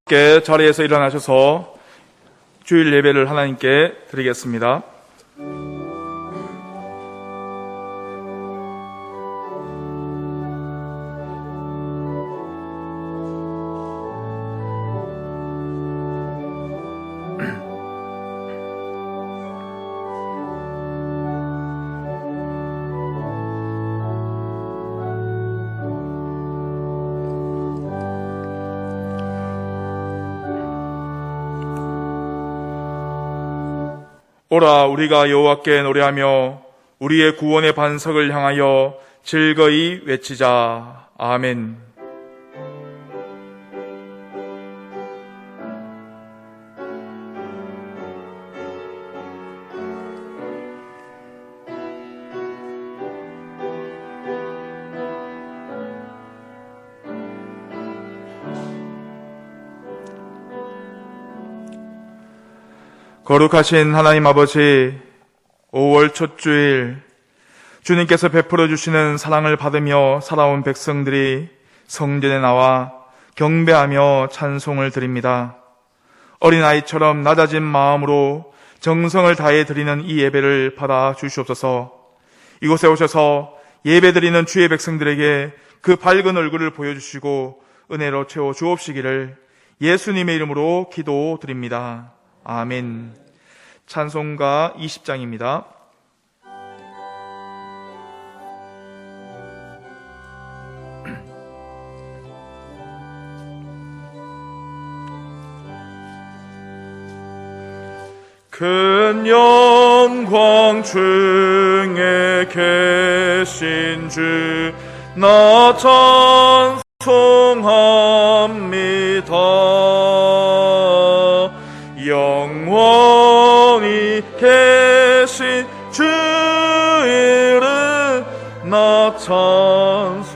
함께 자리에서 일어나셔서 주일 예배를 하나님께 드리겠습니다. 오라 우리가 여호와께 노래하며 우리의 구원의 반석을 향하여 즐거이 외치자. 아멘. 거룩하신 하나님 아버지, 5월 첫 주일 주님께서 베풀어 주시는 사랑을 받으며 살아온 백성들이 성전에 나와 경배하며 찬송을 드립니다. 어린아이처럼 낮아진 마음으로 정성을 다해 드리는 이 예배를 받아 주시옵소서. 이곳에 오셔서 예배 드리는 주의 백성들에게 그 밝은 얼굴을 보여주시고 은혜로 채워 주옵시기를 예수님의 이름으로 기도드립니다. 아멘. 찬송가 20장입니다. 큰 영광 중에 계신 주 나 찬송합니다. 영원히 계신 주 이름 나 찬송합니다.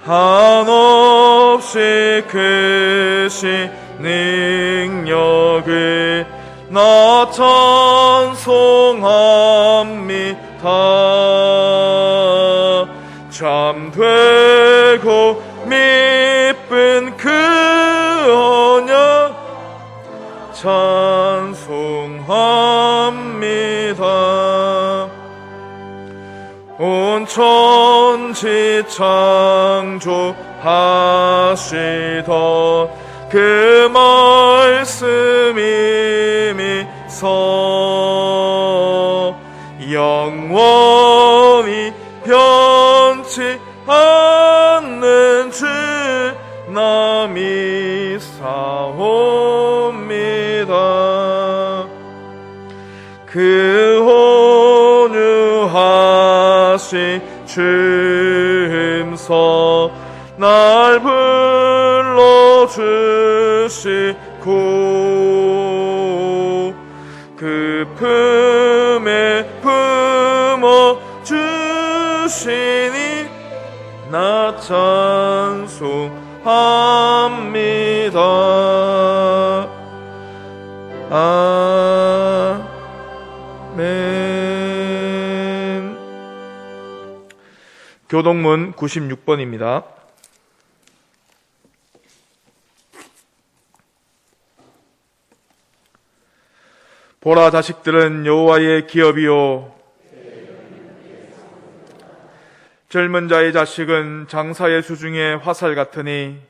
한없이 크신 능력을 나 찬송합니다. 참되고 미쁜 그 언약 찬송합니다. 온 천지 창조하시던 그 말씀이미서 영원히 변치 않는 주 나 믿사옵니다. 그 온유하신 주음성 날 불러주시고 그 품에 품어주시니 나 찬송합니다. 아멘. 교동문 96번입니다. 보라, 자식들은 여호와의 기업이요 젊은 자의 자식은 장사의 수중에 화살 같으니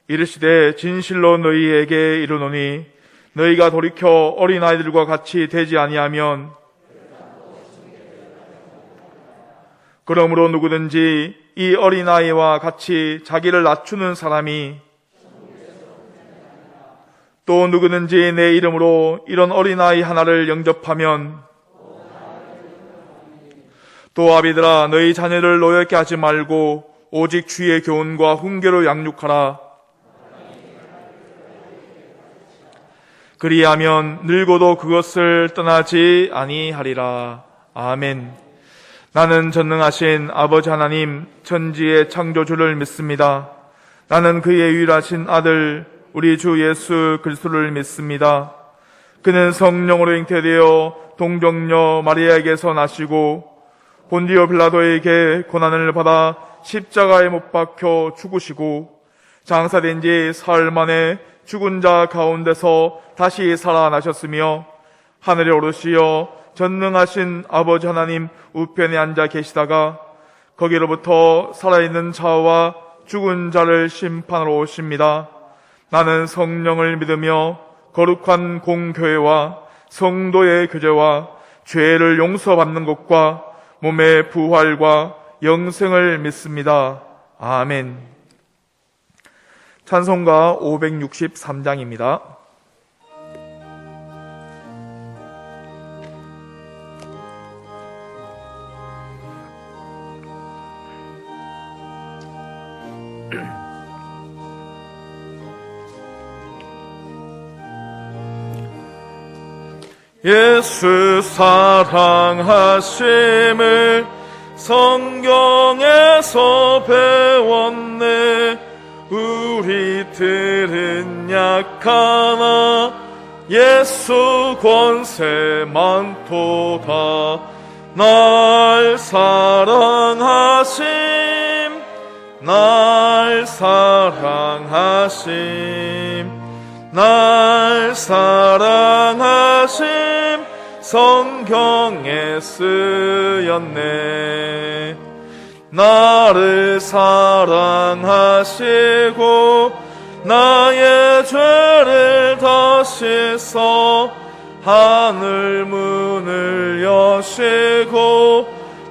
이르시되 진실로 너희에게 이르노니 너희가 돌이켜 어린아이들과 같이 되지 아니하면 그러므로 누구든지 이 어린아이와 같이 자기를 낮추는 사람이 또 누구든지 내 이름으로 이런 어린아이 하나를 영접하면 또 아비들아 너희 자녀를 노엽게 하지 말고 오직 주의 교훈과 훈계로 양육하라. 그리하면 늙어도 그것을 떠나지 아니하리라. 아멘. 나는 전능하신 아버지 하나님 천지의 창조주를 믿습니다. 나는 그의 유일하신 아들 우리 주 예수 그리스도를 믿습니다. 그는 성령으로 잉태되어 동정녀 마리아에게서 나시고 본디오 빌라도에게 고난을 받아 십자가에 못 박혀 죽으시고 장사된 지 사흘 만에 죽은 자 가운데서 다시 살아나셨으며 하늘에 오르시어 전능하신 아버지 하나님 우편에 앉아 계시다가 거기로부터 살아있는 자와 죽은 자를 심판하러 오십니다. 나는 성령을 믿으며 거룩한 공교회와 성도의 교제와 죄를 용서받는 것과 몸의 부활과 영생을 믿습니다. 아멘. 찬송가 563장입니다. 예수 사랑하심을 성경에서 배웠네. 우리들은 약하나 예수 권세 많도다. 날 사랑하심, 날 사랑하심, 날 사랑하심 성경에 쓰였네. 나를 사랑하시고 나의 죄를 다 씻어 하늘 문을 여시고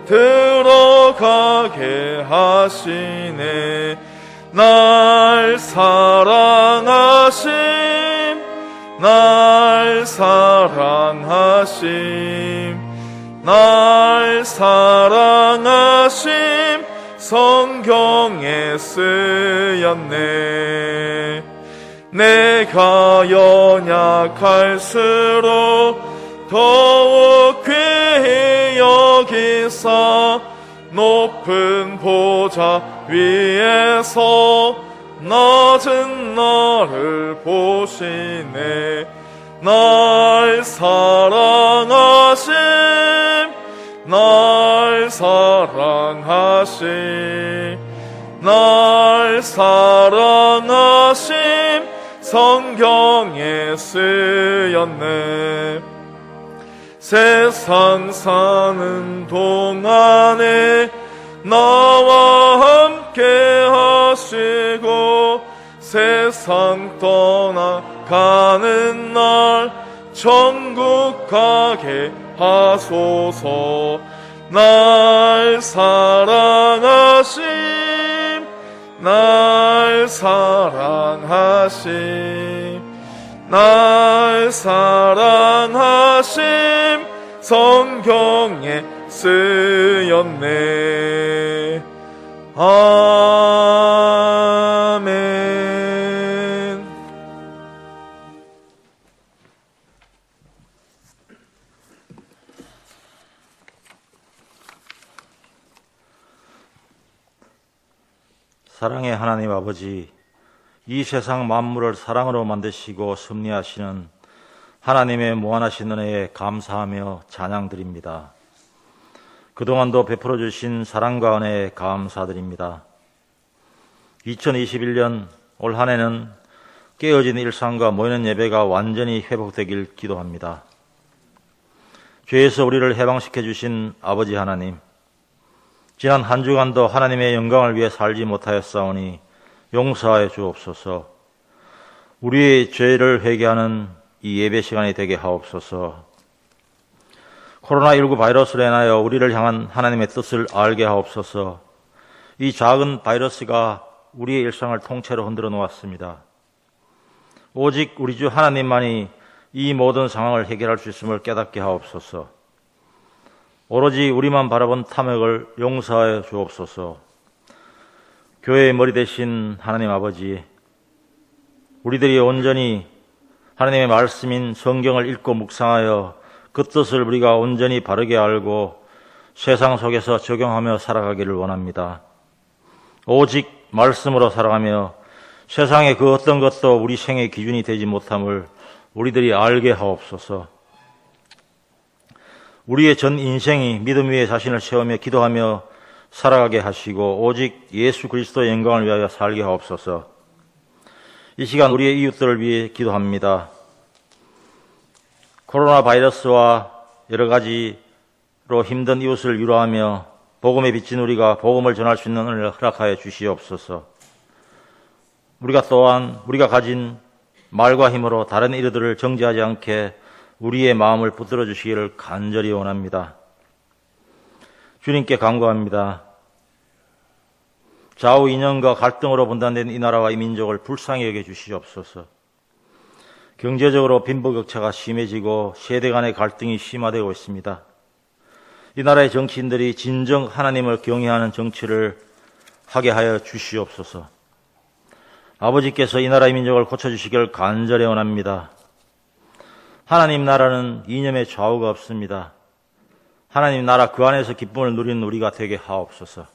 들어가게 하시네. 날 사랑하심, 날 사랑하심, 날 사랑하심 성경에 쓰였네. 내가 연약할수록 더욱 귀히 여기사 높은 보좌 위에서 낮은 나를 보시네. 날 사랑하심, 날 사랑하심, 날 사랑하심 성경에 쓰였네. 세상 사는 동안에 나와 함께 하시고 세상 떠나가는 날 천국 가게 하소서. 날 사랑하심, 날 사랑하심, 날 사랑하심 성경에 쓰였네. 아멘. 사랑의 하나님 아버지, 이 세상 만물을 사랑으로 만드시고 섭리하시는 하나님의 무한하신 은혜에 감사하며 찬양드립니다. 그동안도 베풀어 주신 사랑과 은혜에 감사드립니다. 2021년 올 한 해는 깨어진 일상과 모이는 예배가 완전히 회복되길 기도합니다. 죄에서 우리를 해방시켜 주신 아버지 하나님, 지난 한 주간도 하나님의 영광을 위해 살지 못하였사오니 용서하여 주옵소서. 우리의 죄를 회개하는 이 예배 시간이 되게 하옵소서. 코로나19 바이러스로 인하여 우리를 향한 하나님의 뜻을 알게 하옵소서. 이 작은 바이러스가 우리의 일상을 통째로 흔들어 놓았습니다. 오직 우리 주 하나님만이 이 모든 상황을 해결할 수 있음을 깨닫게 하옵소서. 오로지 우리만 바라본 탐욕을 용서하여 주옵소서. 교회의 머리 대신 하나님 아버지, 우리들이 온전히 하나님의 말씀인 성경을 읽고 묵상하여 그 뜻을 우리가 온전히 바르게 알고 세상 속에서 적용하며 살아가기를 원합니다. 오직 말씀으로 살아가며 세상의 그 어떤 것도 우리 생의 기준이 되지 못함을 우리들이 알게 하옵소서. 우리의 전 인생이 믿음 위에 자신을 세우며 기도하며 살아가게 하시고 오직 예수 그리스도의 영광을 위하여 살게 하옵소서. 이 시간 우리의 이웃들을 위해 기도합니다. 코로나 바이러스와 여러 가지로 힘든 이웃을 위로하며 복음에 비친 우리가 복음을 전할 수 있는 은혜를 허락하여 주시옵소서. 우리가 또한 우리가 가진 말과 힘으로 다른 이들을 정죄하지 않게 우리의 마음을 붙들어 주시기를 간절히 원합니다. 주님께 간구합니다. 좌우 이념과 갈등으로 분단된 이 나라와 이 민족을 불쌍히 여겨 주시옵소서. 경제적으로 빈부격차가 심해지고 세대 간의 갈등이 심화되고 있습니다. 이 나라의 정치인들이 진정 하나님을 경외하는 정치를 하게 하여 주시옵소서. 아버지께서 이 나라의 민족을 고쳐주시기를 간절히 원합니다. 하나님 나라는 이념의 좌우가 없습니다. 하나님 나라 그 안에서 기쁨을 누리는 우리가 되게 하옵소서.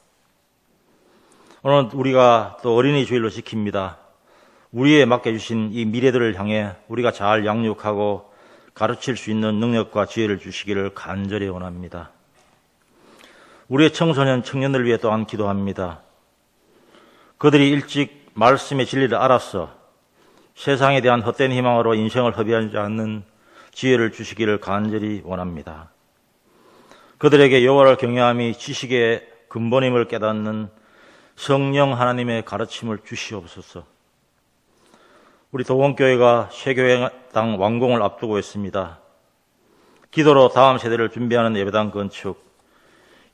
오늘 우리가 또 어린이 주일로 지킵니다. 우리에 맡겨주신 이 미래들을 향해 우리가 잘 양육하고 가르칠 수 있는 능력과 지혜를 주시기를 간절히 원합니다. 우리의 청소년, 청년들 위해 또한 기도합니다. 그들이 일찍 말씀의 진리를 알아서 세상에 대한 헛된 희망으로 인생을 허비하지 않는 지혜를 주시기를 간절히 원합니다. 그들에게 여호와를 경외함이 지식의 근본임을 깨닫는 성령 하나님의 가르침을 주시옵소서. 우리 도원교회가 세교회당 완공을 앞두고 있습니다. 기도로 다음 세대를 준비하는 예배당 건축,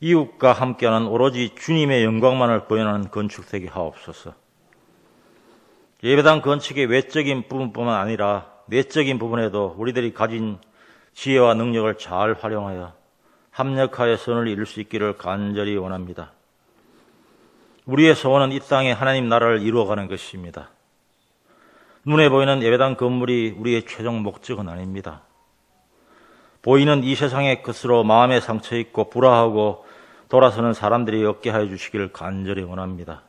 이웃과 함께하는 오로지 주님의 영광만을 보여하는 건축 되게 하옵소서. 예배당 건축의 외적인 부분뿐만 아니라 내적인 부분에도 우리들이 가진 지혜와 능력을 잘 활용하여 합력하여 선을 이룰 수 있기를 간절히 원합니다. 우리의 소원은 이 땅에 하나님 나라를 이루어가는 것입니다. 눈에 보이는 예배당 건물이 우리의 최종 목적은 아닙니다. 보이는 이 세상의 것으로 마음에 상처 있고 불화하고 돌아서는 사람들이 없게 하여 주시기를 간절히 원합니다.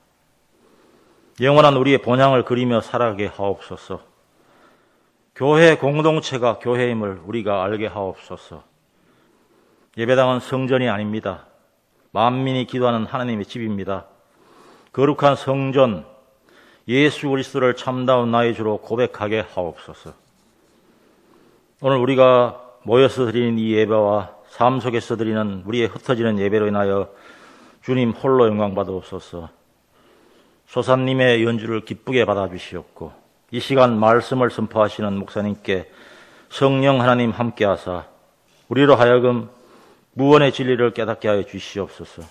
영원한 우리의 본향을 그리며 살아가게 하옵소서. 교회 공동체가 교회임을 우리가 알게 하옵소서. 예배당은 성전이 아닙니다. 만민이 기도하는 하나님의 집입니다. 거룩한 성전, 예수 그리스도를 참다운 나의 주로 고백하게 하옵소서. 오늘 우리가 모여서 드리는 이 예배와 삶 속에서 드리는 우리의 흩어지는 예배로 인하여 주님 홀로 영광 받으옵소서. 소사님의 연주를 기쁘게 받아주시옵고 이 시간 말씀을 선포하시는 목사님께 성령 하나님 함께하사 우리로 하여금 무언의 진리를 깨닫게 하여 주시옵소서.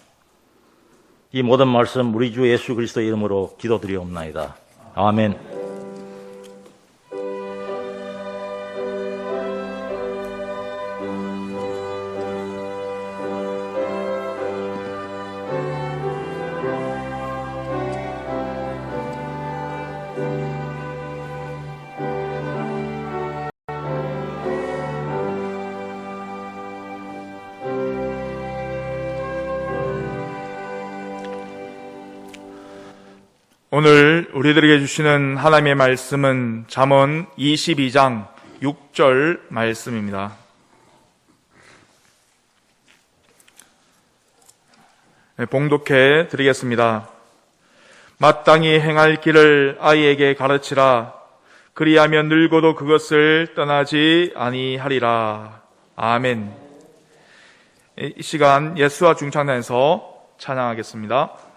이 모든 말씀 우리 주 예수 그리스도의 이름으로 기도드리옵나이다. 아멘. 오늘 우리들에게 주시는 하나님의 말씀은 잠언 22장 6절 말씀입니다. 봉독해 드리겠습니다. 마땅히 행할 길을 아이에게 가르치라. 그리하면 늙어도 그것을 떠나지 아니하리라. 아멘. 이 시간 예수와 중창단에서 찬양하겠습니다.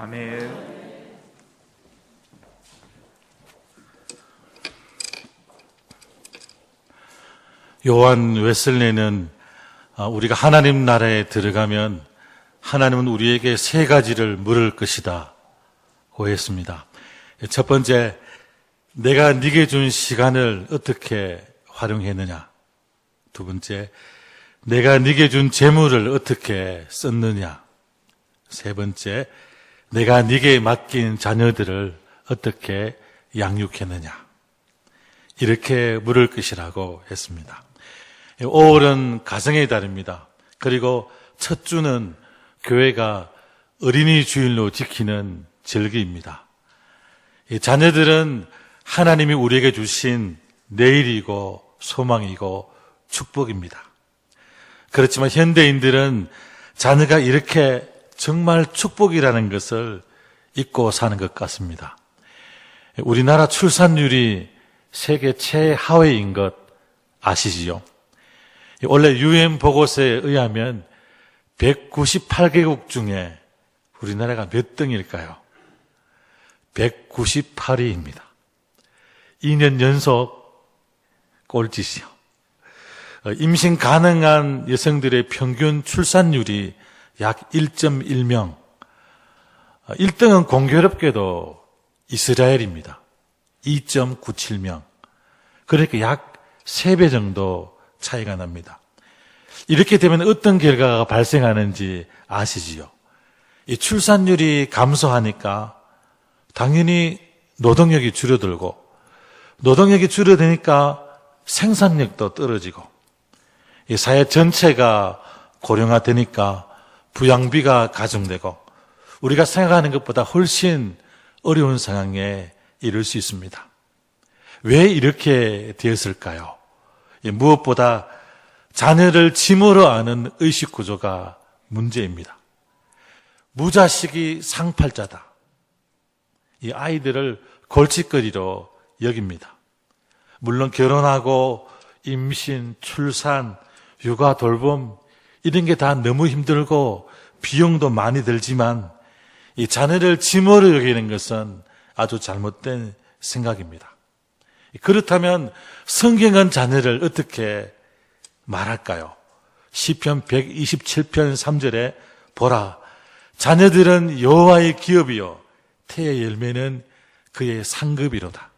아멘. 요한 웨슬레는 우리가 하나님 나라에 들어가면 하나님은 우리에게 세 가지를 물을 것이다 고 했습니다. 첫 번째, 내가 네게 준 시간을 어떻게 활용했느냐. 두 번째, 내가 네게 준 재물을 어떻게 썼느냐. 세 번째, 내가 네게 맡긴 자녀들을 어떻게 양육했느냐. 이렇게 물을 것이라고 했습니다. 5월은 가정의 달입니다. 그리고 첫 주는 교회가 어린이 주일로 지키는 절기입니다. 이 자녀들은 하나님이 우리에게 주신 내일이고 소망이고 축복입니다. 그렇지만 현대인들은 자녀가 이렇게 정말 축복이라는 것을 잊고 사는 것 같습니다. 우리나라 출산율이 세계 최하위인 것 아시지요? 원래 UN 보고서에 의하면 198개국 중에 우리나라가 몇 등일까요? 198위입니다. 2년 연속 꼴찌시요. 임신 가능한 여성들의 평균 출산율이 약 1.1명. 1등은 공교롭게도 이스라엘입니다. 2.97명. 그러니까 약 3배 정도 차이가 납니다. 이렇게 되면 어떤 결과가 발생하는지 아시지요? 이 출산율이 감소하니까 당연히 노동력이 줄어들고, 노동력이 줄어드니까 생산력도 떨어지고, 이 사회 전체가 고령화되니까 부양비가 가중되고, 우리가 생각하는 것보다 훨씬 어려운 상황에 이를 수 있습니다. 왜 이렇게 되었을까요? 무엇보다 자녀를 짐으로 아는 의식 구조가 문제입니다. 무자식이 상팔자다. 이 아이들을 골칫거리로 여깁니다. 물론 결혼하고 임신, 출산, 육아, 돌봄 이런 게 다 너무 힘들고 비용도 많이 들지만 이 자녀를 짐으로 여기는 것은 아주 잘못된 생각입니다. 그렇다면 성경은 자녀를 어떻게 말할까요? 시편 127편 3절에 보라, 자녀들은 여호와의 기업이요 태의 열매는 그의 상급이로다.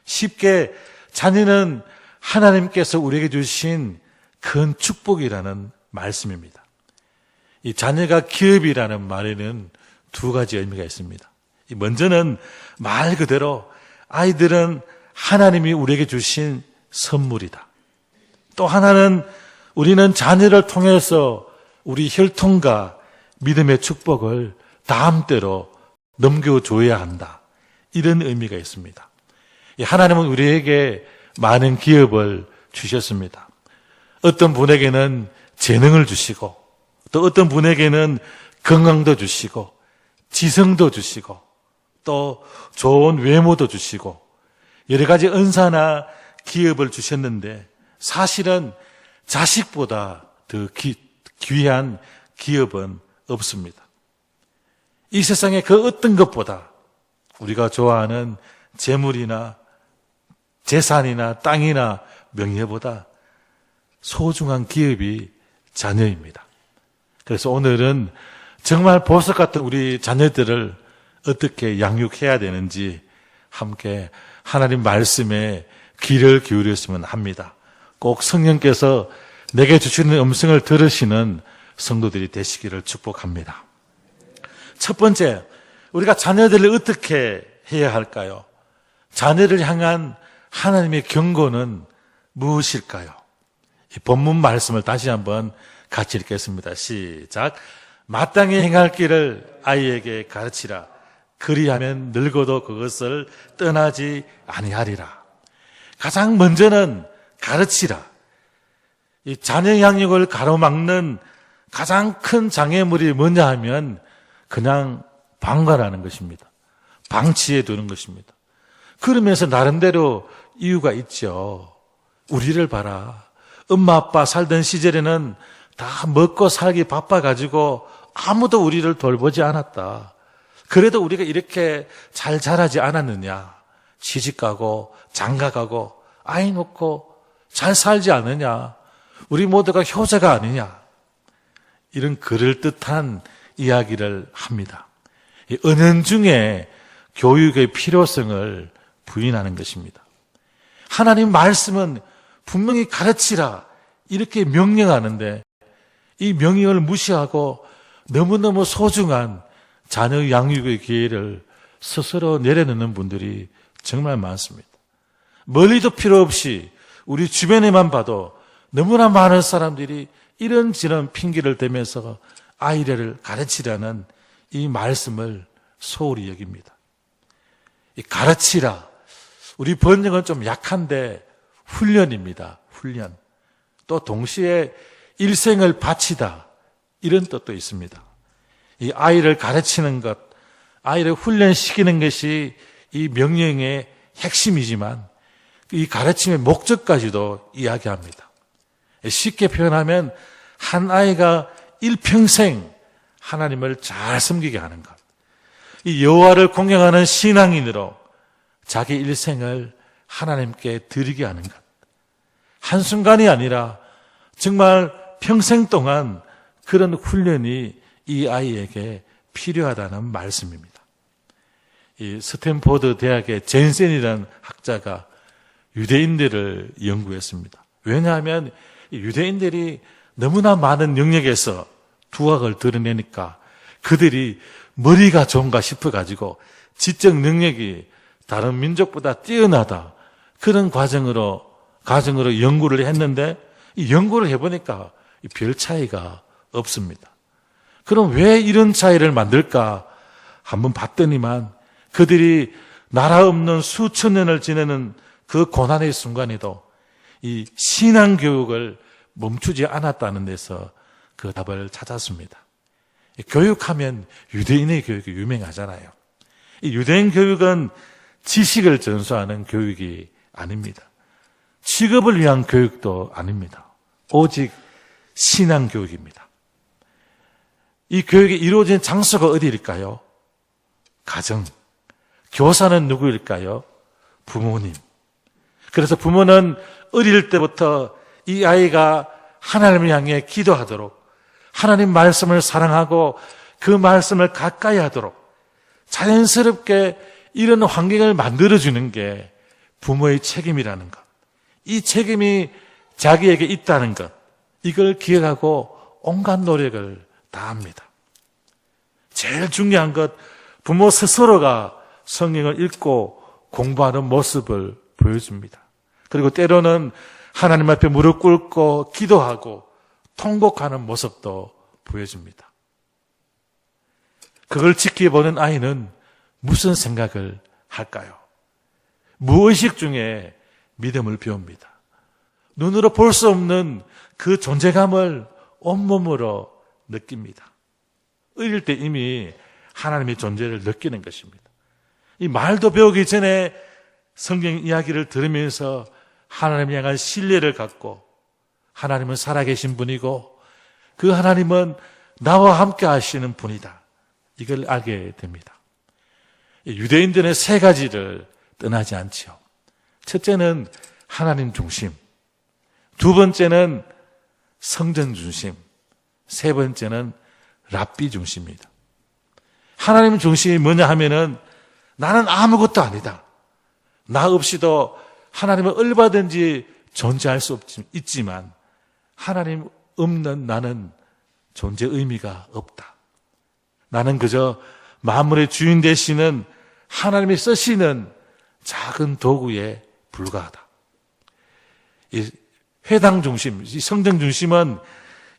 쉽게 자녀는 하나님께서 우리에게 주신 큰 축복이라는 말씀입니다. 이 자녀가 기업이라는 말에는 두 가지 의미가 있습니다. 먼저는 말 그대로 아이들은 하나님이 우리에게 주신 선물이다. 또 하나는 우리는 자녀를 통해서 우리 혈통과 믿음의 축복을 다음 때로 넘겨줘야 한다. 이런 의미가 있습니다. 하나님은 우리에게 많은 기업을 주셨습니다. 어떤 분에게는 재능을 주시고, 또 어떤 분에게는 건강도 주시고, 지성도 주시고, 또 좋은 외모도 주시고, 여러 가지 은사나 기업을 주셨는데 사실은 자식보다 더 귀한 기업은 없습니다. 이 세상에 그 어떤 것보다 우리가 좋아하는 재물이나 재산이나 땅이나 명예보다 소중한 기업이 자녀입니다. 그래서 오늘은 정말 보석 같은 우리 자녀들을 어떻게 양육해야 되는지 함께 하나님 말씀에 귀를 기울였으면 합니다. 꼭 성령께서 내게 주시는 음성을 들으시는 성도들이 되시기를 축복합니다. 첫 번째, 우리가 자녀들을 어떻게 해야 할까요? 자녀를 향한 하나님의 경고는 무엇일까요? 이 본문 말씀을 다시 한번 같이 읽겠습니다. 시작. 마땅히 행할 길을 아이에게 가르치라. 그리하면 늙어도 그것을 떠나지 아니하리라. 가장 먼저는 가르치라. 이 자녀 양육을 가로막는 가장 큰 장애물이 뭐냐 하면 그냥 방관하는 것입니다. 방치해 두는 것입니다. 그러면서 나름대로 이유가 있죠. 우리를 봐라. 엄마 아빠 살던 시절에는 다 먹고 살기 바빠가지고 아무도 우리를 돌보지 않았다. 그래도 우리가 이렇게 잘 자라지 않았느냐? 시집가고 장가가고 아이 놓고 잘 살지 않느냐? 우리 모두가 효자가 아니냐? 이런 그럴듯한 이야기를 합니다. 이 은연중에 교육의 필요성을 부인하는 것입니다. 하나님 말씀은 분명히 가르치라 이렇게 명령하는데 이 명령을 무시하고 너무너무 소중한 자녀 양육의 기회를 스스로 내려놓는 분들이 정말 많습니다. 멀리도 필요 없이 우리 주변에만 봐도 너무나 많은 사람들이 이런저런 핑계를 대면서 아이를 가르치라는 이 말씀을 소홀히 여깁니다. 이 가르치라. 우리 번역은 좀 약한데 훈련입니다. 훈련. 또 동시에 일생을 바치다. 이런 뜻도 있습니다. 이 아이를 가르치는 것, 아이를 훈련시키는 것이 이 명령의 핵심이지만 이 가르침의 목적까지도 이야기합니다. 쉽게 표현하면 한 아이가 일평생 하나님을 잘 섬기게 하는 것. 이 여호와를 공경하는 신앙인으로 자기 일생을 하나님께 드리게 하는 것. 한순간이 아니라 정말 평생 동안 그런 훈련이 이 아이에게 필요하다는 말씀입니다. 이 스탠포드 대학의 젠센이라는 학자가 유대인들을 연구했습니다. 왜냐하면 유대인들이 너무나 많은 영역에서 두각을 드러내니까 그들이 머리가 좋은가 싶어가지고 지적 능력이 다른 민족보다 뛰어나다. 그런 가정으로 연구를 했는데 이 연구를 해보니까 별 차이가 없습니다. 그럼 왜 이런 차이를 만들까 한번 봤더니만 그들이 나라 없는 수천 년을 지내는 그 고난의 순간에도 이 신앙교육을 멈추지 않았다는 데서 그 답을 찾았습니다. 교육하면 유대인의 교육이 유명하잖아요. 이 유대인 교육은 지식을 전수하는 교육이 아닙니다. 직업을 위한 교육도 아닙니다. 오직 신앙교육입니다. 이 교육이 이루어진 장소가 어디일까요? 가정. 교사는 누구일까요? 부모님. 그래서 부모는 어릴 때부터 이 아이가 하나님을 향해 기도하도록 하나님 말씀을 사랑하고 그 말씀을 가까이 하도록 자연스럽게 이런 환경을 만들어주는 게 부모의 책임이라는 것. 이 책임이 자기에게 있다는 것. 이걸 기억하고 온갖 노력을 다합니다. 제일 중요한 것, 부모 스스로가 성경을 읽고 공부하는 모습을 보여줍니다. 그리고 때로는 하나님 앞에 무릎 꿇고 기도하고 통곡하는 모습도 보여줍니다. 그걸 지켜보는 아이는 무슨 생각을 할까요? 무의식 중에 믿음을 배웁니다. 눈으로 볼 수 없는 그 존재감을 온몸으로 느낍니다. 어릴 때 이미 하나님의 존재를 느끼는 것입니다. 이 말도 배우기 전에 성경 이야기를 들으면서 하나님을 향한 신뢰를 갖고 하나님은 살아계신 분이고 그 하나님은 나와 함께 하시는 분이다. 이걸 알게 됩니다. 유대인들의 세 가지를 떠나지 않지요. 첫째는 하나님 중심, 두 번째는 성전 중심, 세 번째는 랍비 중심입니다. 하나님 중심이 뭐냐 하면은 나는 아무것도 아니다. 나 없이도 하나님은 얼마든지 존재할 수 있지만 하나님 없는 나는 존재 의미가 없다. 나는 그저 만물의 주인 되시는 하나님이 쓰시는 작은 도구에 불과하다. 이 회당 중심, 이 성전 중심은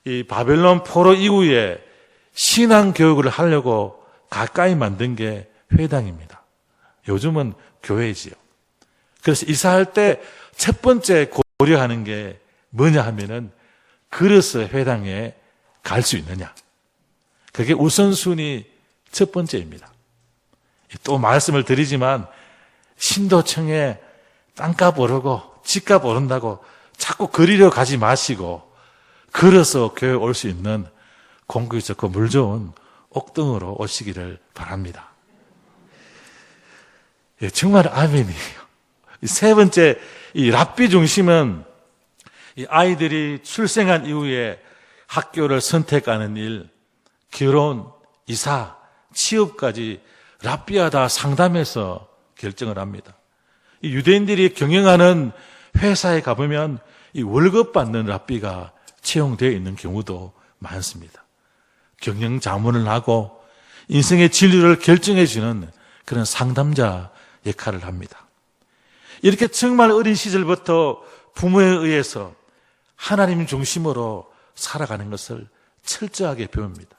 이 바벨론 포로 이후에 신앙 교육을 하려고 가까이 만든 게 회당입니다. 요즘은 교회지요. 그래서 이사할 때 첫 번째 고려하는 게 뭐냐 하면은 그래서 회당에 갈 수 있느냐. 그게 우선순위 첫 번째입니다. 또 말씀을 드리지만 신도청에 땅값 오르고 집값 오른다고 자꾸 그리려 가지 마시고 걸어서 교회 올 수 있는 공기 좋고 물 좋은 옥등으로 오시기를 바랍니다. 예, 정말 아멘이에요. 세 번째, 이 랍비 중심은 이 아이들이 출생한 이후에 학교를 선택하는 일, 결혼, 이사, 취업까지 랍비와 다 상담해서 결정을 합니다. 이 유대인들이 경영하는 회사에 가보면 이 월급 받는 랍비가 채용되어 있는 경우도 많습니다. 경영 자문을 하고 인생의 진로를 결정해 주는 그런 상담자 역할을 합니다. 이렇게 정말 어린 시절부터 부모에 의해서 하나님 중심으로 살아가는 것을 철저하게 배웁니다.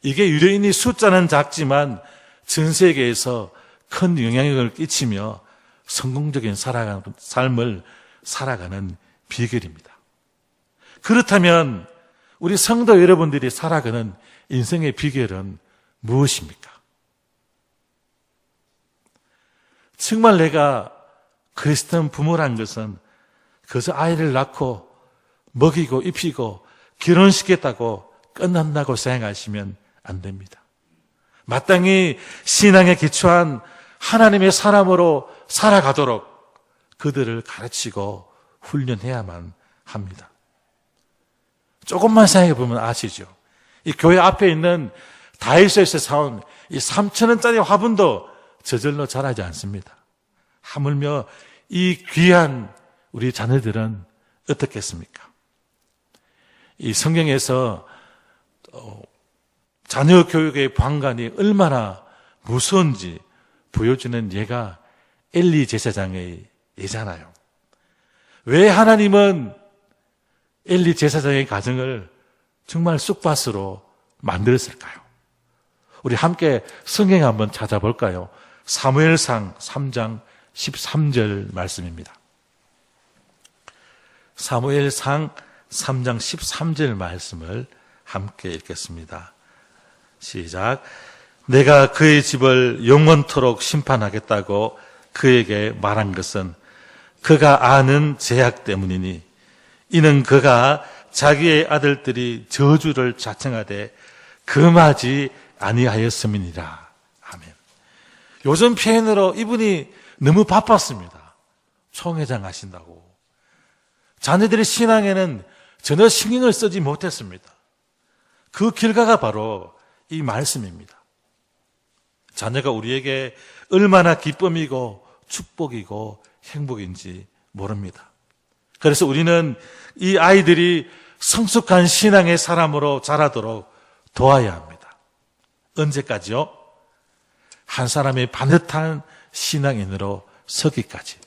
이게 유대인이 숫자는 작지만 전 세계에서 큰 영향력을 끼치며 성공적인 삶을 살아가는 비결입니다. 그렇다면 우리 성도 여러분들이 살아가는 인생의 비결은 무엇입니까? 정말 내가 그리스도인 부모란 것은 그저 아이를 낳고 먹이고 입히고 결혼시켰다고 끝난다고 생각하시면 안 됩니다. 마땅히 신앙에 기초한 하나님의 사람으로 살아가도록 그들을 가르치고 훈련해야만 합니다. 조금만 생각해 보면 아시죠? 이 교회 앞에 있는 다이소에서 사온 이 3,000원짜리 화분도 저절로 자라지 않습니다. 하물며 이 귀한 우리 자녀들은 어떻겠습니까? 이 성경에서 자녀 교육의 방관이 얼마나 무서운지 보여주는 예가 엘리 제사장의 예잖아요. 왜 하나님은 엘리 제사장의 가정을 정말 쑥밭으로 만들었을까요? 우리 함께 성경 한번 찾아볼까요? 사무엘상 3장 13절 말씀입니다. 사무엘상 3장 13절 말씀을 함께 읽겠습니다. 시작. 내가 그의 집을 영원토록 심판하겠다고 그에게 말한 것은 그가 아는 죄악 때문이니 이는 그가 자기의 아들들이 저주를 자청하되 금하지 아니하였음이니라. 아멘. 요즘 표현으로 이분이 너무 바빴습니다. 총회장 하신다고. 자녀들의 신앙에는 전혀 신경을 쓰지 못했습니다. 그 결과가 바로 이 말씀입니다. 자녀가 우리에게 얼마나 기쁨이고 축복이고 행복인지 모릅니다. 그래서 우리는 이 아이들이 성숙한 신앙의 사람으로 자라도록 도와야 합니다. 언제까지요? 한 사람의 반듯한 신앙인으로 서기까지.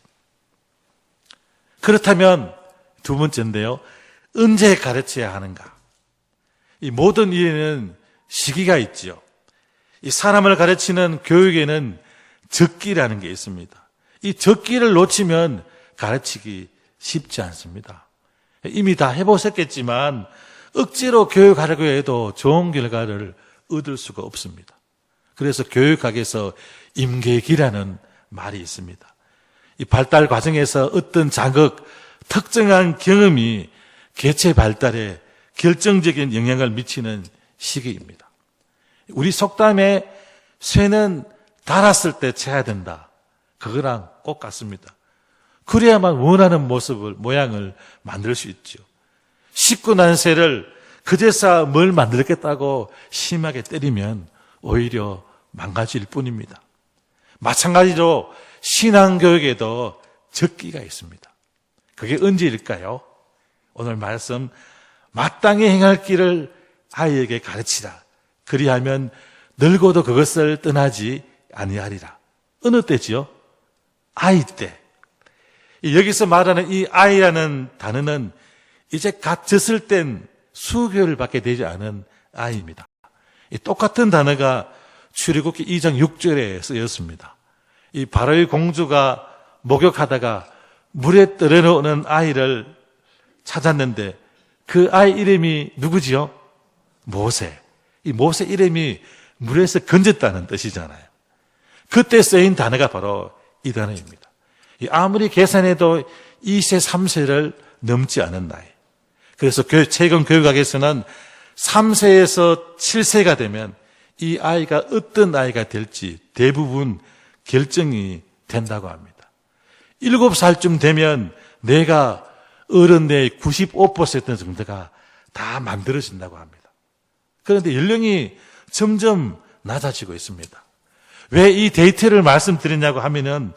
그렇다면 두 번째인데요. 언제 가르쳐야 하는가? 이 모든 일에는 시기가 있지요. 이 사람을 가르치는 교육에는 적기라는 게 있습니다. 이 적기를 놓치면 가르치기 쉽지 않습니다. 이미 다 해보셨겠지만 억지로 교육하려고 해도 좋은 결과를 얻을 수가 없습니다. 그래서 교육학에서 임계기라는 말이 있습니다. 이 발달 과정에서 어떤 자극, 특정한 경험이 개체 발달에 결정적인 영향을 미치는 시기입니다. 우리 속담에 쇠는 닳았을 때 채야 된다. 그거랑 꼭 같습니다. 그래야만 원하는 모양을 만들 수 있죠. 씻고 난 쇠를 그제서 뭘 만들겠다고 심하게 때리면 오히려 망가질 뿐입니다. 마찬가지로 신앙교육에도 적기가 있습니다. 그게 언제일까요? 오늘 말씀 마땅히 행할 길을 아이에게 가르치라. 그리하면 늙어도 그것을 떠나지 아니하리라. 어느 때지요? 아이 때. 여기서 말하는 이 아이라는 단어는 이제 갓 젖을 땐 수개월밖에 되지 않은 아이입니다. 이 똑같은 단어가 출애굽기 2장 6절에 쓰였습니다. 이 바로의 공주가 목욕하다가 물에 떨어놓는 아이를 찾았는데 그 아이 이름이 누구지요? 모세. 이 모세 이름이 물에서 건졌다는 뜻이잖아요. 그때 쓰인 단어가 바로 이 단어입니다. 아무리 계산해도 2세, 3세를 넘지 않은 나이. 그래서 최근 교육학에서는 3세에서 7세가 되면 이 아이가 어떤 아이가 될지 대부분 결정이 된다고 합니다. 7살쯤 되면 내가 어른 내 95% 정도가 다 만들어진다고 합니다. 그런데 연령이 점점 낮아지고 있습니다. 왜 이 데이터를 말씀드리냐고 하면은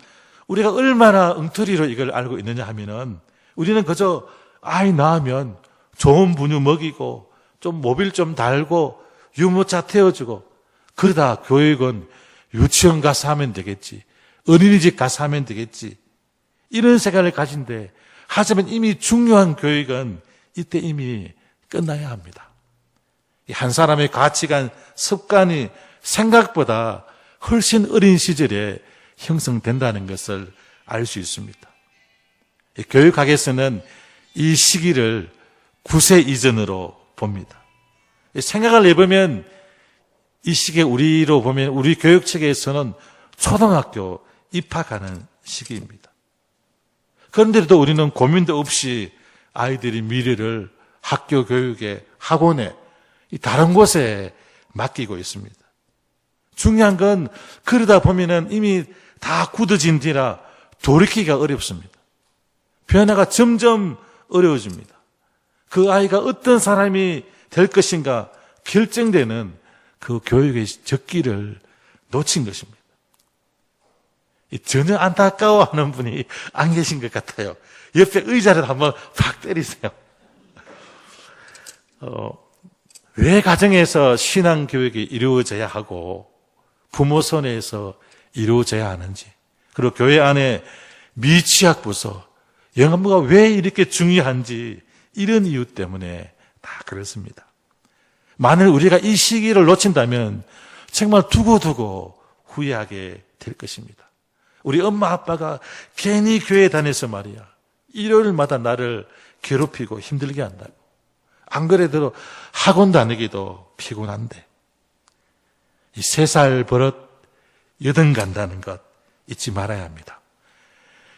우리가 얼마나 엉터리로 이걸 알고 있느냐 하면은 우리는 그저 아이 낳으면 좋은 분유 먹이고 좀 모빌 좀 달고 유모차 태워주고 그러다 교육은 유치원 가서 하면 되겠지. 어린이집 가서 하면 되겠지. 이런 생각을 가진데 하지만 이미 중요한 교육은 이때 이미 끝나야 합니다. 한 사람의 가치관, 습관이 생각보다 훨씬 어린 시절에 형성된다는 것을 알 수 있습니다. 교육학에서는 이 시기를 9세 이전으로 봅니다. 생각을 해보면 이 시기에 우리로 보면 우리 교육체계에서는 초등학교 입학하는 시기입니다. 그런데도 우리는 고민도 없이 아이들의 미래를 학교 교육에, 학원에, 다른 곳에 맡기고 있습니다. 중요한 건 그러다 보면은 이미 다 굳어진 뒤라 돌이키기가 어렵습니다. 변화가 점점 어려워집니다. 그 아이가 어떤 사람이 될 것인가 결정되는 그 교육의 적기를 놓친 것입니다. 전혀 안타까워하는 분이 안 계신 것 같아요. 옆에 의자를 한번 팍 때리세요. 왜 가정에서 신앙교육이 이루어져야 하고 부모 손에서 이루어져야 하는지, 그리고 교회 안에 미취학부서, 영안부가 왜 이렇게 중요한지 이런 이유 때문에 다 그렇습니다. 만일 우리가 이 시기를 놓친다면 정말 두고두고 후회하게 될 것입니다. 우리 엄마 아빠가 괜히 교회 다녀서 말이야 일요일마다 나를 괴롭히고 힘들게 한다고. 안 그래도 학원 다니기도 피곤한데 이 3살 버릇 여든 간다는 것 잊지 말아야 합니다.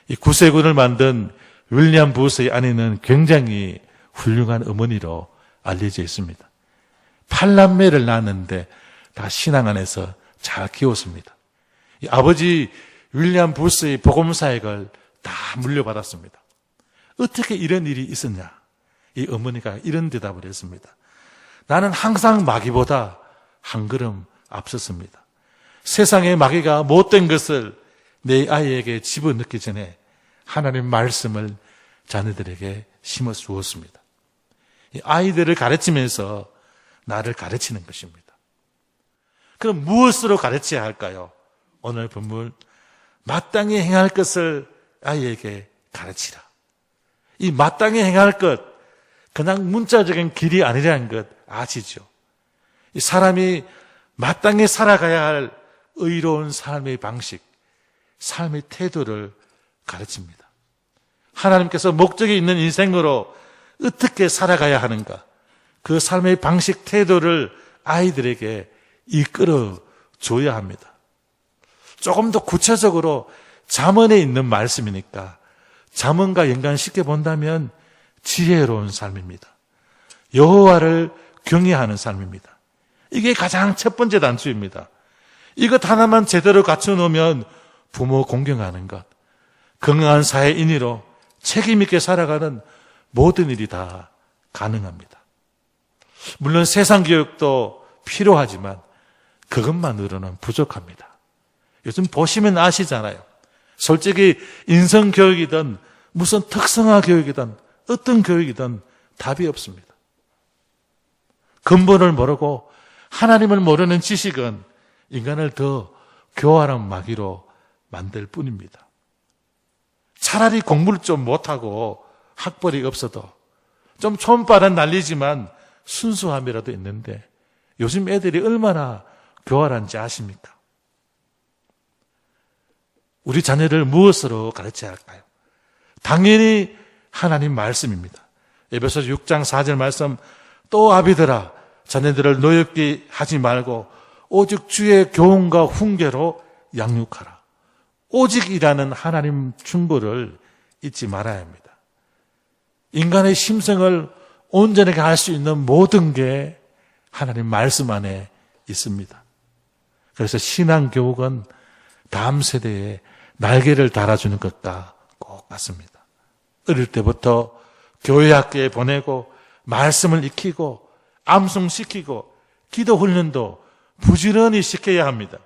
이 구세군을 만든 윌리엄 부스의 아내는 굉장히 훌륭한 어머니로 알려져 있습니다. 8남매를 낳았는데 다 신앙 안에서 잘 키웠습니다. 이 아버지 윌리엄 부스의 복음사역을 다 물려받았습니다. 어떻게 이런 일이 있었냐? 이 어머니가 이런 대답을 했습니다. 나는 항상 마귀보다 한 걸음 앞섰습니다. 세상의 마귀가 못된 것을 내 아이에게 집어넣기 전에 하나님 말씀을 자녀들에게 심어 주었습니다. 이 아이들을 가르치면서 나를 가르치는 것입니다. 그럼 무엇으로 가르쳐야 할까요? 오늘 본문 마땅히 행할 것을 아이에게 가르치라. 이 마땅히 행할 것, 그냥 문자적인 길이 아니라는 것 아시죠? 이 사람이 마땅히 살아가야 할 의로운 삶의 방식, 삶의 태도를 가르칩니다. 하나님께서 목적이 있는 인생으로 어떻게 살아가야 하는가, 그 삶의 방식, 태도를 아이들에게 이끌어 줘야 합니다. 조금 더 구체적으로 잠언에 있는 말씀이니까 잠언과 연관시켜 본다면 지혜로운 삶입니다. 여호와를 경외하는 삶입니다. 이게 가장 첫 번째 단추입니다. 이것 하나만 제대로 갖춰 놓으면 부모 공경하는 것, 건강한 사회인으로 책임 있게 살아가는 모든 일이 다 가능합니다. 물론 세상 교육도 필요하지만 그것만으로는 부족합니다. 요즘 보시면 아시잖아요. 솔직히 인성교육이든 무슨 특성화 교육이든 어떤 교육이든 답이 없습니다. 근본을 모르고 하나님을 모르는 지식은 인간을 더 교활한 마귀로 만들 뿐입니다. 차라리 공부를 좀 못하고 학벌이 없어도 좀 촌바람 날리지만 순수함이라도 있는데 요즘 애들이 얼마나 교활한지 아십니까? 우리 자녀를 무엇으로 가르쳐야 할까요? 당연히 하나님 말씀입니다. 에베소서 6장 4절 말씀, 또 아비들아 자녀들을 노엽게 하지 말고 오직 주의 교훈과 훈계로 양육하라. 오직이라는 하나님 충고를 잊지 말아야 합니다. 인간의 심성을 온전하게 할 수 있는 모든 게 하나님 말씀 안에 있습니다. 그래서 신앙교육은 다음 세대에 날개를 달아주는 것과 꼭 같습니다. 어릴 때부터 교회 학교에 보내고 말씀을 익히고 암송시키고 기도 훈련도 부지런히 시켜야 합니다.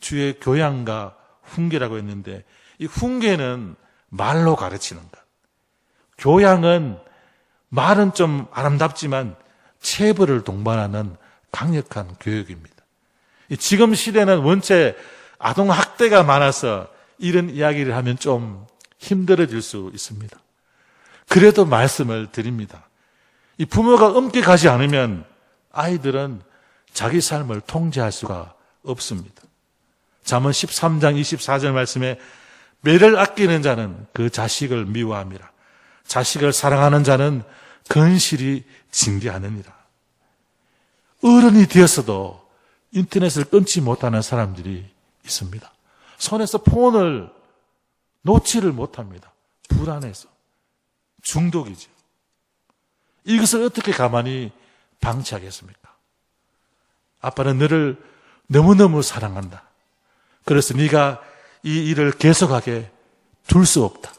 주의 교양과 훈계라고 했는데 이 훈계는 말로 가르치는 것. 교양은 말은 좀 아름답지만 체벌을 동반하는 강력한 교육입니다. 지금 시대는 원체 아동학대가 많아서 이런 이야기를 하면 좀 힘들어질 수 있습니다. 그래도 말씀을 드립니다. 이 부모가 엄격하지 않으면 아이들은 자기 삶을 통제할 수가 없습니다. 잠언 13장 24절 말씀에 매를 아끼는 자는 그 자식을 미워함이라. 자식을 사랑하는 자는 건실히 징계하느니라. 어른이 되었어도 인터넷을 끊지 못하는 사람들이 있습니다. 손에서 폰을 놓지를 못합니다. 불안해서. 중독이죠. 이것을 어떻게 가만히 방치하겠습니까? 아빠는 너를 너무너무 사랑한다. 그래서 네가 이 일을 계속하게 둘 수 없다.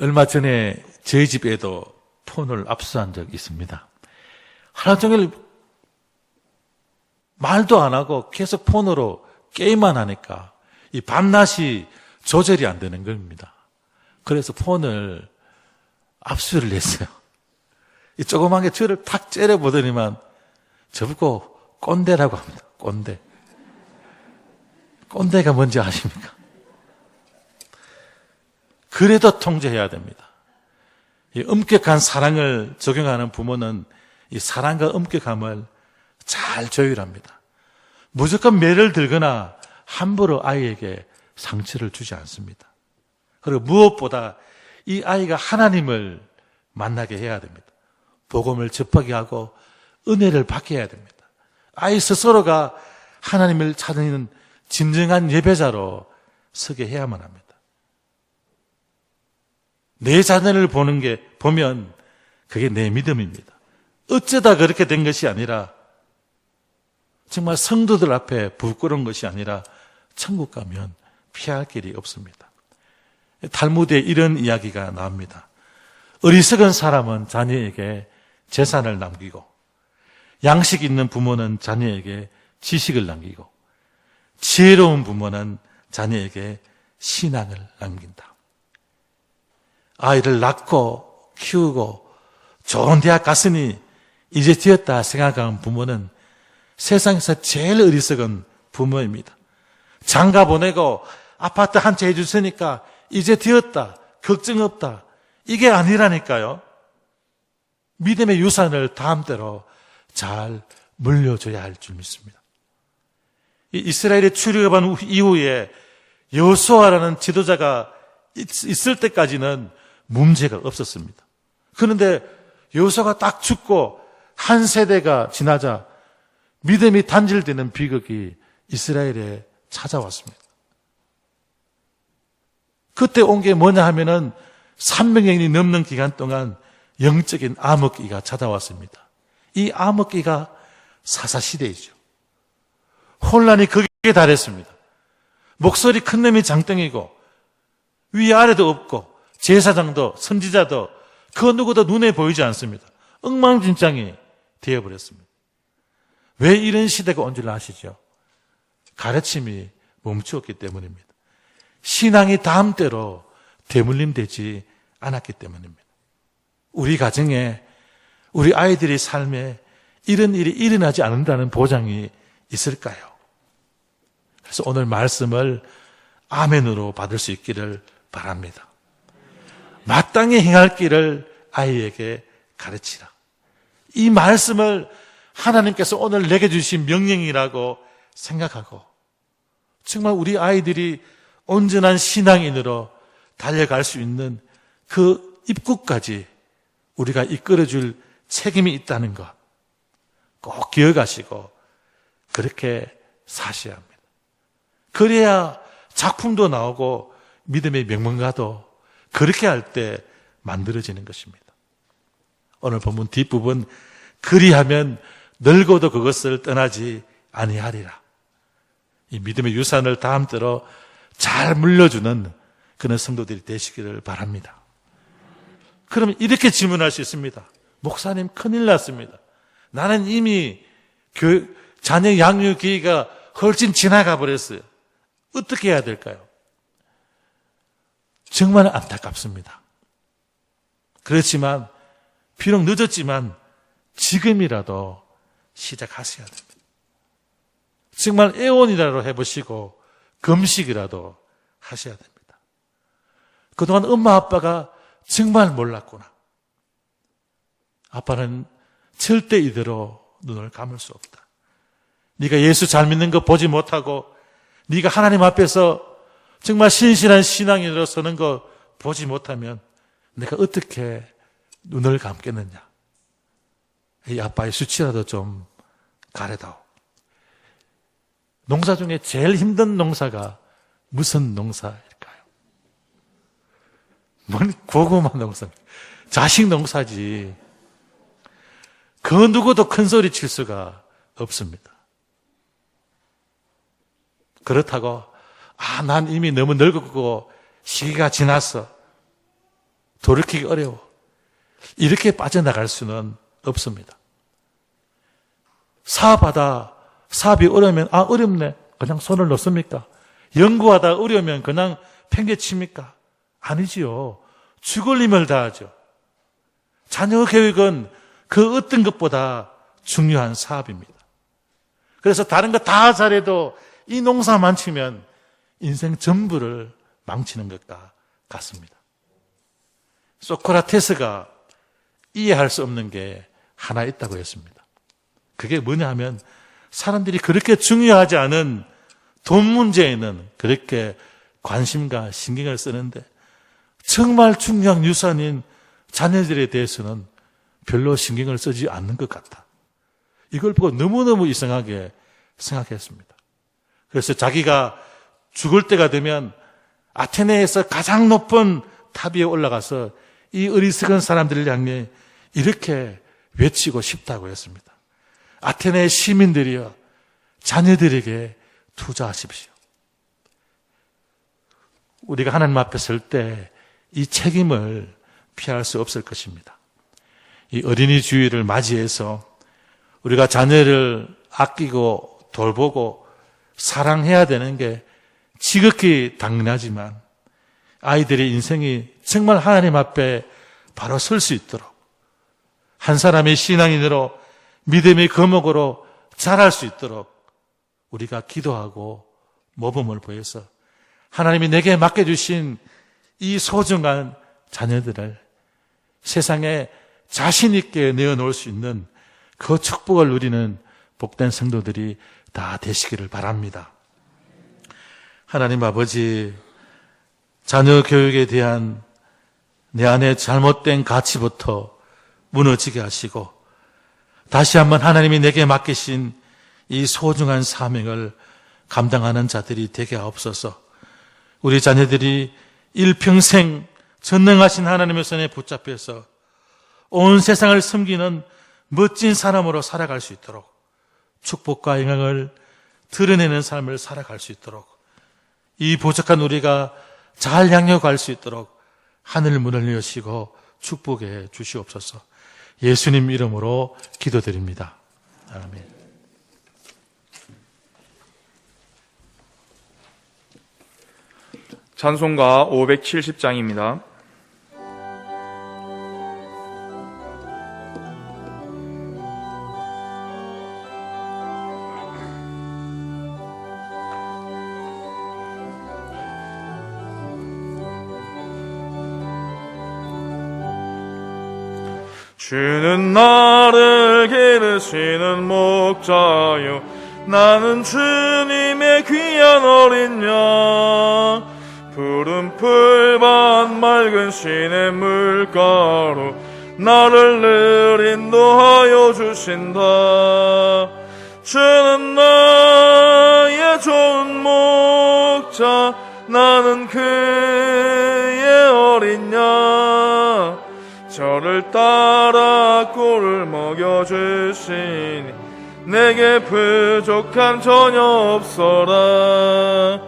얼마 전에 저희 집에도 폰을 압수한 적이 있습니다. 하루 종일 말도 안 하고 계속 폰으로 게임만 하니까 이 밤낮이 조절이 안 되는 겁니다. 그래서 폰을 압수를 했어요. 이 조그만 게 저를 탁 째려보더니만 저보고 꼰대라고 합니다. 꼰대. 꼰대가 뭔지 아십니까? 그래도 통제해야 됩니다. 이 엄격한 사랑을 적용하는 부모는 이 사랑과 엄격함을 잘 조율합니다. 무조건 매를 들거나 함부로 아이에게 상처를 주지 않습니다. 그리고 무엇보다 이 아이가 하나님을 만나게 해야 됩니다. 복음을 접하게 하고 은혜를 받게 해야 됩니다. 아이 스스로가 하나님을 찾는 진정한 예배자로 서게 해야만 합니다. 내 자녀를 보면 그게 내 믿음입니다. 어쩌다 그렇게 된 것이 아니라 정말 성도들 앞에 부끄러운 것이 아니라 천국 가면 피할 길이 없습니다. 탈무드에 이런 이야기가 나옵니다. 어리석은 사람은 자녀에게 재산을 남기고 양식 있는 부모는 자녀에게 지식을 남기고 지혜로운 부모는 자녀에게 신앙을 남긴다. 아이를 낳고 키우고 좋은 대학 갔으니 이제 되었다 생각하는 부모는 세상에서 제일 어리석은 부모입니다. 장가 보내고 아파트 한 채 해줬으니까 이제 되었다, 걱정 없다. 이게 아니라니까요. 믿음의 유산을 다음대로 잘 물려줘야 할 줄 믿습니다. 이스라엘이 출애굽한 이후에 여호수아라는 지도자가 있을 때까지는 문제가 없었습니다. 그런데 여호수아가 딱 죽고 한 세대가 지나자 믿음이 단절되는 비극이 이스라엘에 찾아왔습니다. 그때 온 게 뭐냐 하면은 300년이 넘는 기간 동안 영적인 암흑기가 찾아왔습니다. 이 암흑기가 사사시대이죠. 혼란이 극에 달했습니다. 목소리 큰 놈이 장땡이고 위아래도 없고 제사장도 선지자도 그 누구도 눈에 보이지 않습니다. 엉망진창이 되어버렸습니다. 왜 이런 시대가 온 줄 아시죠? 가르침이 멈추었기 때문입니다. 신앙이 다음대로 대물림되지 않았기 때문입니다. 우리 가정에 우리 아이들의 삶에 이런 일이 일어나지 않는다는 보장이 있을까요? 그래서 오늘 말씀을 아멘으로 받을 수 있기를 바랍니다. 마땅히 행할 길을 아이에게 가르치라. 이 말씀을 하나님께서 오늘 내게 주신 명령이라고 생각하고 정말 우리 아이들이 온전한 신앙인으로 달려갈 수 있는 그 입구까지 우리가 이끌어줄 책임이 있다는 것 꼭 기억하시고 그렇게 사셔야 합니다. 그래야 작품도 나오고 믿음의 명문가도 그렇게 할 때 만들어지는 것입니다. 오늘 본문 뒷부분 그리하면 늙어도 그것을 떠나지 아니하리라. 이 믿음의 유산을 다음대로 잘 물려주는 그런 성도들이 되시기를 바랍니다. 그러면 이렇게 질문할 수 있습니다. 목사님, 큰일 났습니다. 나는 이미 자녀 양육 기회가 훨씬 지나가 버렸어요. 어떻게 해야 될까요? 정말 안타깝습니다. 그렇지만 비록 늦었지만 지금이라도 시작하셔야 됩니다. 정말 애원이라도 해보시고 금식이라도 하셔야 됩니다. 그동안 엄마 아빠가 정말 몰랐구나. 아빠는 절대 이대로 눈을 감을 수 없다. 네가 예수 잘 믿는 거 보지 못하고 네가 하나님 앞에서 정말 신실한 신앙인으로 서는 거 보지 못하면 내가 어떻게 눈을 감겠느냐. 이 아빠의 수치라도 좀 가려다오. 농사 중에 제일 힘든 농사가 무슨 농사일까요? 뭔 고구마 농사입니다. 자식 농사지. 그 누구도 큰 소리 칠 수가 없습니다. 그렇다고 난 이미 너무 늙었고 시기가 지났어. 돌이키기 어려워. 이렇게 빠져나갈 수는 없습니다. 사업이 어려우면 어렵네. 그냥 손을 놓습니까? 연구하다 어려우면 그냥 팽개칩니까? 아니지요. 죽을 힘을 다하죠. 자녀 교육은 그 어떤 것보다 중요한 사업입니다. 그래서 다른 거 다 잘해도 이 농사만 치면 인생 전부를 망치는 것과 같습니다. 소크라테스가 이해할 수 없는 게 하나 있다고 했습니다. 그게 뭐냐 하면 사람들이 그렇게 중요하지 않은 돈 문제에는 그렇게 관심과 신경을 쓰는데 정말 중요한 유산인 자녀들에 대해서는 별로 신경을 쓰지 않는 것 같다. 이걸 보고 너무너무 이상하게 생각했습니다. 그래서 자기가 죽을 때가 되면 아테네에서 가장 높은 탑 위에 올라가서 이 어리석은 사람들을 향해 이렇게 외치고 싶다고 했습니다. 아테네 시민들이여, 자녀들에게 투자하십시오. 우리가 하나님 앞에 설 때 이 책임을 피할 수 없을 것입니다. 이 어린이 주일을 맞이해서 우리가 자녀를 아끼고 돌보고 사랑해야 되는 게 지극히 당연하지만 아이들의 인생이 정말 하나님 앞에 바로 설 수 있도록 한 사람의 신앙인으로 믿음의 거목으로 자랄 수 있도록 우리가 기도하고 모범을 보여서 하나님이 내게 맡겨주신 이 소중한 자녀들을 세상에 자신 있게 내어놓을 수 있는 그 축복을 누리는 복된 성도들이 다 되시기를 바랍니다. 하나님 아버지, 자녀 교육에 대한 내 안에 잘못된 가치부터 무너지게 하시고 다시 한번 하나님이 내게 맡기신 이 소중한 사명을 감당하는 자들이 되게 하옵소서. 우리 자녀들이 일평생 전능하신 하나님의 손에 붙잡혀서 온 세상을 섬기는 멋진 사람으로 살아갈 수 있도록 축복과 영광을 드러내는 삶을 살아갈 수 있도록 이 부족한 우리가 잘 양육할 수 있도록 하늘 문을 여시고 축복해 주시옵소서. 예수님 이름으로 기도드립니다. 아멘. 찬송가 570장입니다. 주는 나를 기르시는 목자요, 나는 주님의 귀한 어린 양. 푸른 풀밭 맑은 시냇 물가로 나를 늘 인도하여 주신다. 주는 나의 좋은 목자, 나는 그의 어린 양. 저를 따라 꿀을 먹여주시니 내게 부족함 전혀 없어라.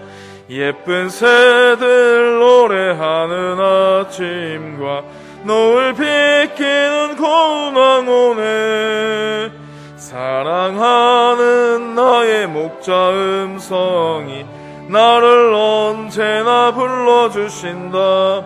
예쁜 새들 노래하는 아침과 노을 비키는 고운 황혼에 사랑하는 나의 목자 음성이 나를 언제나 불러주신다.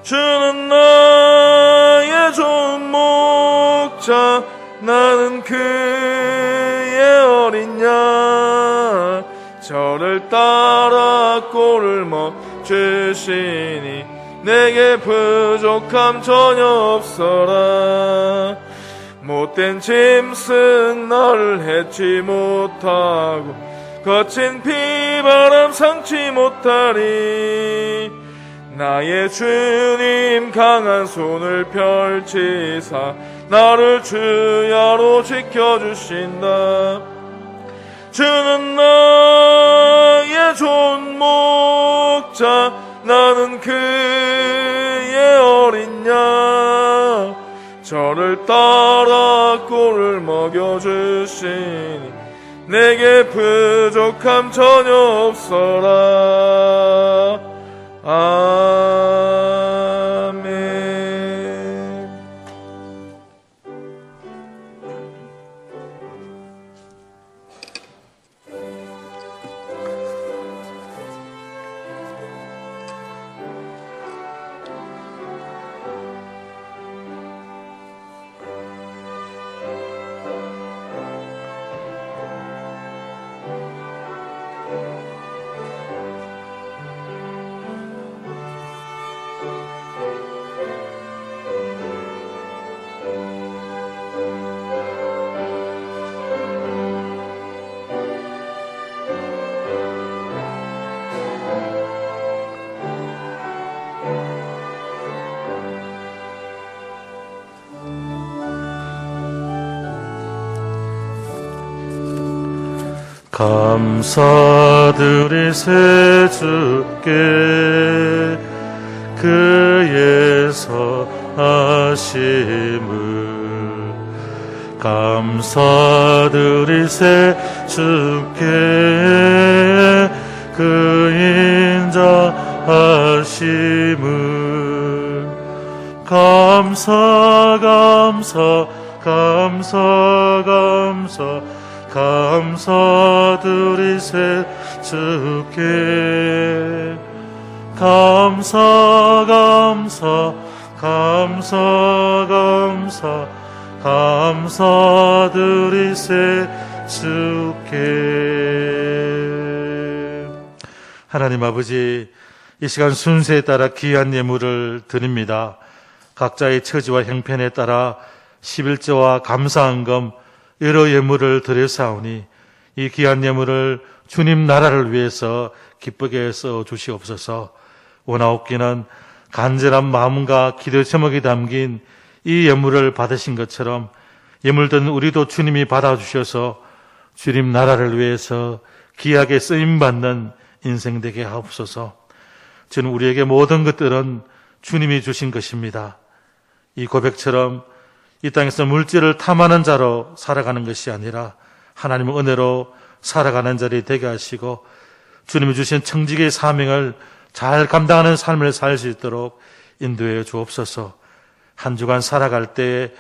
주는 나의 좋은 목자, 나는 그의 어린 양. 저를 따라 꼴을 먹주시니 내게 부족함 전혀 없어라. 못된 짐승 나를 해치 못하고 거친 비바람 상치 못하리. 나의 주님 강한 손을 펼치사 나를 주야로 지켜주신다. 주는 나의 좋은 목자, 나는 그의 어린 양. 저를 따라 꼴을 먹여주시니 내게 부족함 전혀 없어라. 아멘. 감사드리세 주께 그의 선하심을. 감사드리세 주께 그 인자하심을. 감사드리세 주께. 감사드리세 주께. 하나님 아버지, 이 시간 순서에 따라 귀한 예물을 드립니다. 각자의 처지와 형편에 따라 11조와 감사한금 여러 예물을 드렸사오니 이 귀한 예물을 주님 나라를 위해서 기쁘게 써 주시옵소서. 원하옵기는 간절한 마음과 기도 제목이 담긴 이 예물을 받으신 것처럼 예물든 우리도 주님이 받아주셔서 주님 나라를 위해서 귀하게 쓰임받는 인생 되게 하옵소서. 저는 우리에게 모든 것들은 주님이 주신 것입니다. 이 고백처럼 이 땅에서 물질을 탐하는 자로 살아가는 것이 아니라 하나님의 은혜로 살아가는 자리 되게 하시고 주님이 주신 청지기의 사명을 잘 감당하는 삶을 살 수 있도록 인도해 주옵소서. 한 주간 살아갈 때에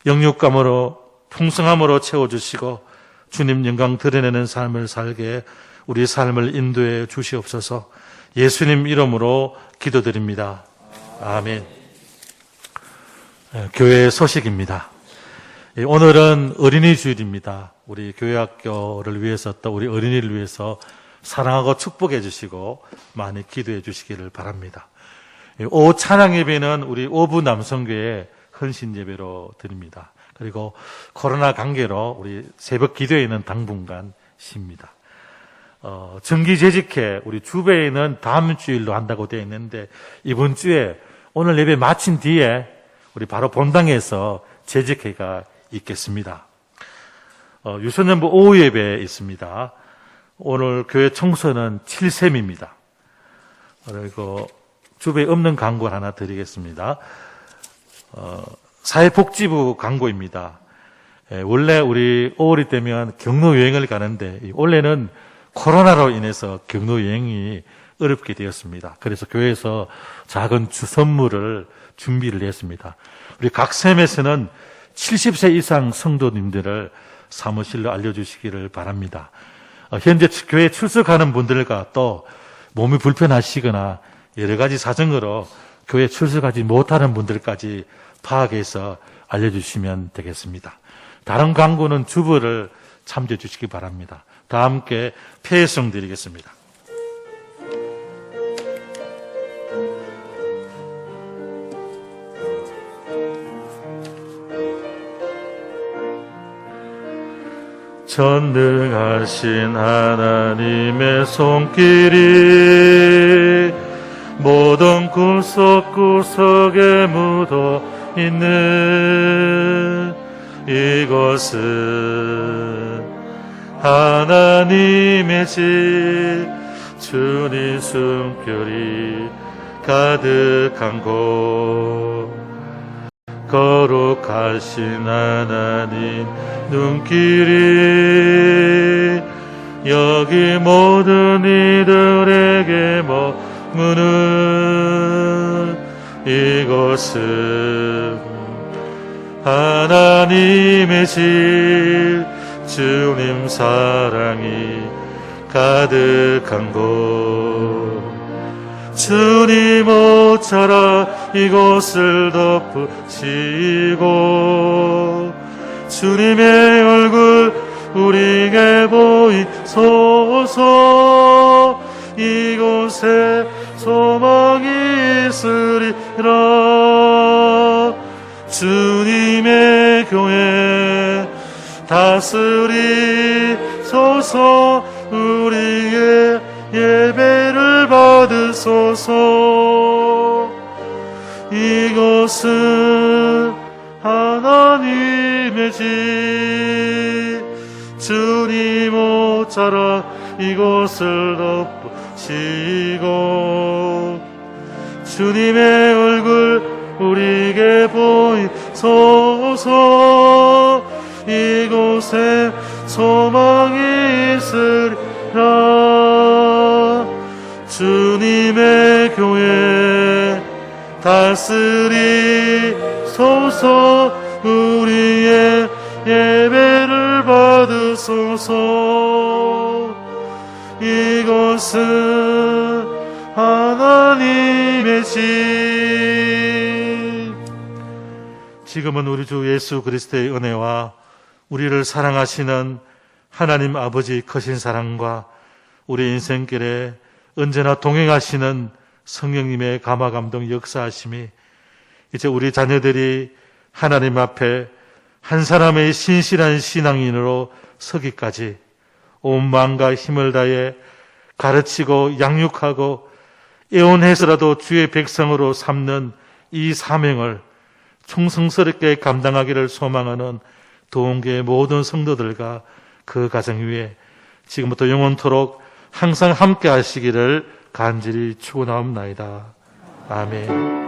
영육감으로 풍성함으로 채워주시고 주님 영광 드러내는 삶을 살게 우리 삶을 인도해 주시옵소서. 예수님 이름으로 기도드립니다. 아멘. 교회 소식입니다. 오늘은 어린이 주일입니다. 우리 교회학교를 위해서 또 우리 어린이를 위해서 사랑하고 축복해 주시고 많이 기도해 주시기를 바랍니다. 오후 찬양 예배는 우리 오부 남성교회 헌신 예배로 드립니다. 그리고 코로나 관계로 우리 새벽 기도회는 당분간 쉽니다. 정기 재직회 우리 주배에는 다음 주일로 한다고 되어 있는데 이번 주에 오늘 예배 마친 뒤에 우리 바로 본당에서 재직회가 있겠습니다. 유소년부 오후 예배 있습니다. 오늘 교회 청소는 7셈입니다. 그리고 주배에 없는 광고를 하나 드리겠습니다. 사회복지부 광고입니다. 원래 우리 5월이 되면 경로 여행을 가는데 올해는 코로나로 인해서 경로 여행이 어렵게 되었습니다. 그래서 교회에서 작은 선물을 준비를 했습니다. 우리 각 셈에서는 70세 이상 성도님들을 사무실로 알려주시기를 바랍니다. 현재 교회 출석하는 분들과 또 몸이 불편하시거나 여러 가지 사정으로 교회 출석하지 못하는 분들까지 파악해서 알려주시면 되겠습니다. 다른 광고는 주보를 참조해 주시기 바랍니다. 다 함께 폐회성 드리겠습니다. 전능하신 하나님의 손길이 모든 구석구석에 묻어 있는 이곳은 하나님의 집, 주님 숨결이 가득한 곳, 거룩하신 하나님 눈길이 여기 모든 이들에게 머무는 이곳은 하나님의 집, 주님 사랑이 가득한 곳, 주님 옷자라 이곳을 덮으시고 주님의 얼굴 우리에게 보이소서. 이곳에 소망이 있으리라. 주님의 교회 다스리소서. 우리의 예배를 받으소서. 이곳은 하나님의 집, 주님 옷자라 이곳을 덮으시고 주님의 얼굴 우리에게 보이소서. 이곳에 소망이 있으리라. 주님의 교회 다스리소서. 우리의 예배를 받으소서. 이곳은 하나님의 집. 지금은 우리 주 예수 그리스도의 은혜와 우리를 사랑하시는 하나님 아버지 크신 사랑과 우리 인생길에 언제나 동행하시는 성령님의 감화감동 역사하심이 이제 우리 자녀들이 하나님 앞에 한 사람의 신실한 신앙인으로 서기까지 온 마음과 힘을 다해 가르치고 양육하고 애원해서라도 주의 백성으로 삼는 이 사명을 충성스럽게 감당하기를 소망하는 도원교회 모든 성도들과 그 가정 위에 지금부터 영원토록 항상 함께 하시기를 간절히 축원하옵나이다. 아멘.